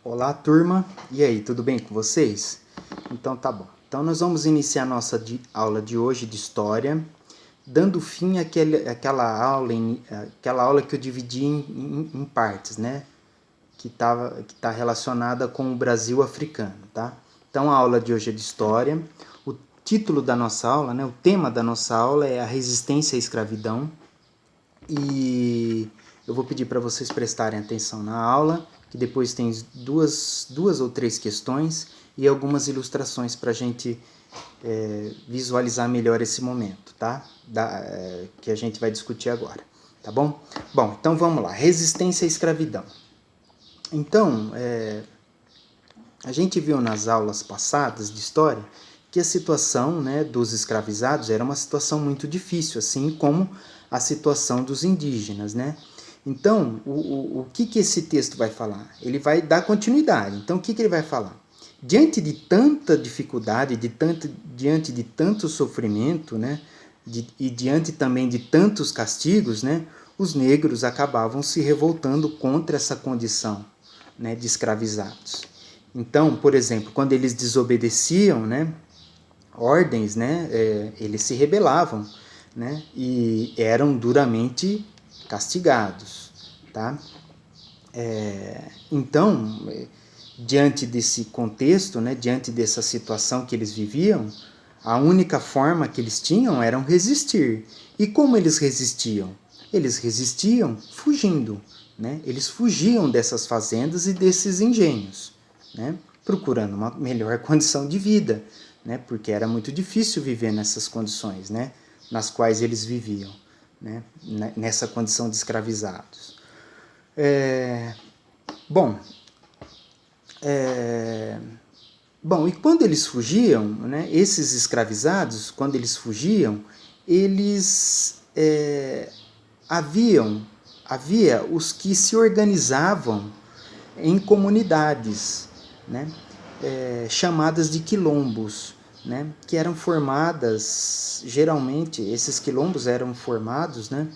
Olá, turma. E aí, tudo bem com vocês? Então tá bom. Então nós vamos iniciar nossa aula de hoje de história, dando fim àquela aula que eu dividi em partes, né? Que tá relacionada com o Brasil africano, tá? Então a aula de hoje é de história. O título da nossa aula, né? O tema da nossa aula é a resistência à escravidão. E eu vou pedir para vocês prestarem atenção na aula, que depois tem duas ou três questões e algumas ilustrações para a gente visualizar melhor esse momento, tá? Que a gente vai discutir agora, tá bom? Bom, então vamos lá. Resistência à escravidão. Então, a gente viu nas aulas passadas de história que a situação, né, dos escravizados era uma situação muito difícil, assim como a situação dos indígenas, né? Então, o que esse texto vai falar? Ele vai dar continuidade. Então, o que ele vai falar? Diante de tanta dificuldade, diante de tanto sofrimento, né, e diante também de tantos castigos, né, os negros acabavam se revoltando contra essa condição, né, de escravizados. Então, por exemplo, quando eles desobedeciam, né, ordens, né, eles se rebelavam, né, e eram duramente castigados, tá? Então, diante desse contexto, né, diante dessa situação que eles viviam, a única forma que eles tinham era resistir. E como eles resistiam? Eles resistiam fugindo, né? Eles fugiam dessas fazendas e desses engenhos, né? Procurando uma melhor condição de vida, né? Porque era muito difícil viver nessas condições, né? Nas quais eles viviam, né? Nessa condição de escravizados. Bom, Bom, e quando eles fugiam, né, esses escravizados, quando eles fugiam, eles havia os que se organizavam em comunidades, né, chamadas de quilombos, né, que eram formadas, geralmente, esses quilombos eram formados, né,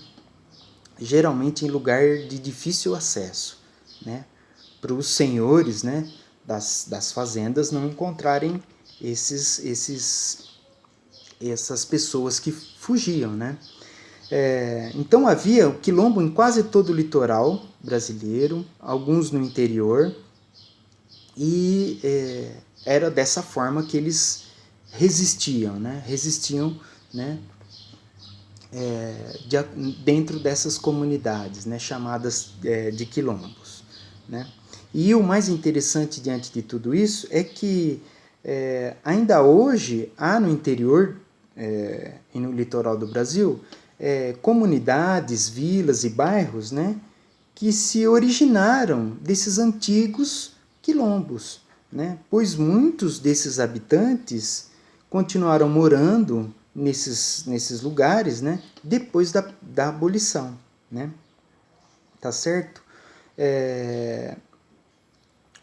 geralmente em lugar de difícil acesso, né, para os senhores, né, das fazendas não encontrarem essas pessoas que fugiam, né? Então havia o quilombo em quase todo o litoral brasileiro, alguns no interior, e era dessa forma que eles resistiam, né? Resistiam, né? Dentro dessas comunidades, né? Chamadas de quilombos, né? E o mais interessante diante de tudo isso é que ainda hoje há no interior e no litoral do Brasil comunidades, vilas e bairros, né, que se originaram desses antigos quilombos, né, pois muitos desses habitantes continuaram morando nesses lugares, né, depois da abolição, né, tá certo?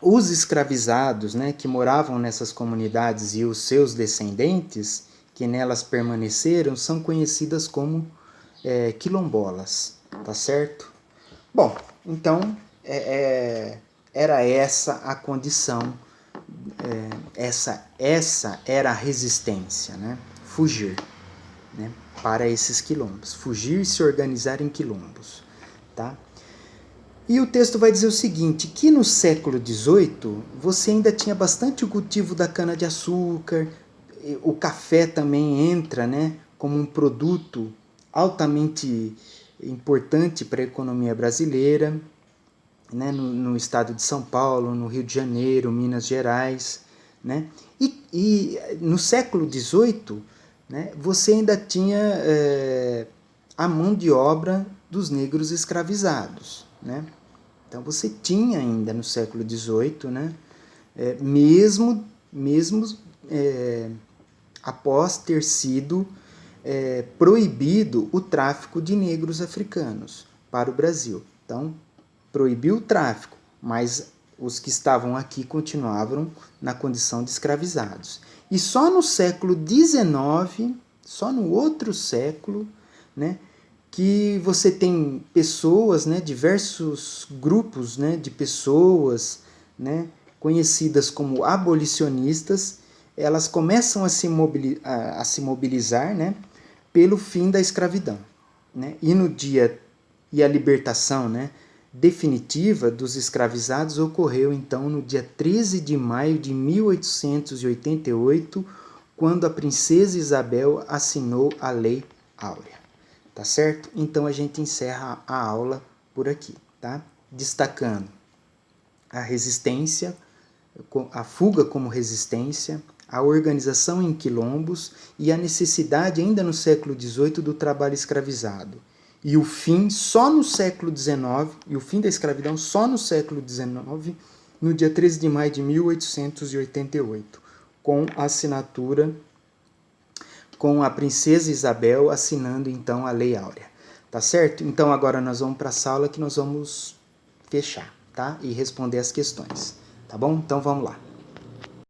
Os escravizados, né, que moravam nessas comunidades e os seus descendentes que nelas permaneceram são conhecidas como quilombolas, tá certo? Bom, então era essa a condição, essa era a resistência, né? Fugir, né? Para esses quilombos, fugir e se organizar em quilombos, tá? E o texto vai dizer o seguinte, que no século XVIII você ainda tinha bastante o cultivo da cana-de-açúcar, o café também entra, né, como um produto altamente importante para a economia brasileira, né, no estado de São Paulo, no Rio de Janeiro, Minas Gerais, né? E no século XVIII, né, você ainda tinha a mão de obra dos negros escravizados, né? Então você tinha ainda no século XVIII, né, mesmo após ter sido proibido o tráfico de negros africanos para o Brasil. Então, proibiu o tráfico, mas os que estavam aqui continuavam na condição de escravizados. E só no século XIX, só no outro século, né, que você tem pessoas, né, diversos grupos, né, de pessoas, né, conhecidas como abolicionistas, elas começam a se mobilizar, né, pelo fim da escravidão, né, e a libertação, né, definitiva dos escravizados ocorreu então no dia 13 de maio de 1888, quando a princesa Isabel assinou a Lei Áurea. Tá certo? Então a gente encerra a aula por aqui, tá? Destacando a resistência, a fuga como resistência, a organização em quilombos e a necessidade ainda no século XVIII do trabalho escravizado. E o fim só no século XIX, e o fim da escravidão só no século XIX, no dia 13 de maio de 1888, com a assinatura, com a princesa Isabel assinando então a Lei Áurea. Tá certo? Então agora nós vamos para a sala que nós vamos fechar, tá? E responder as questões. Tá bom? Então vamos lá.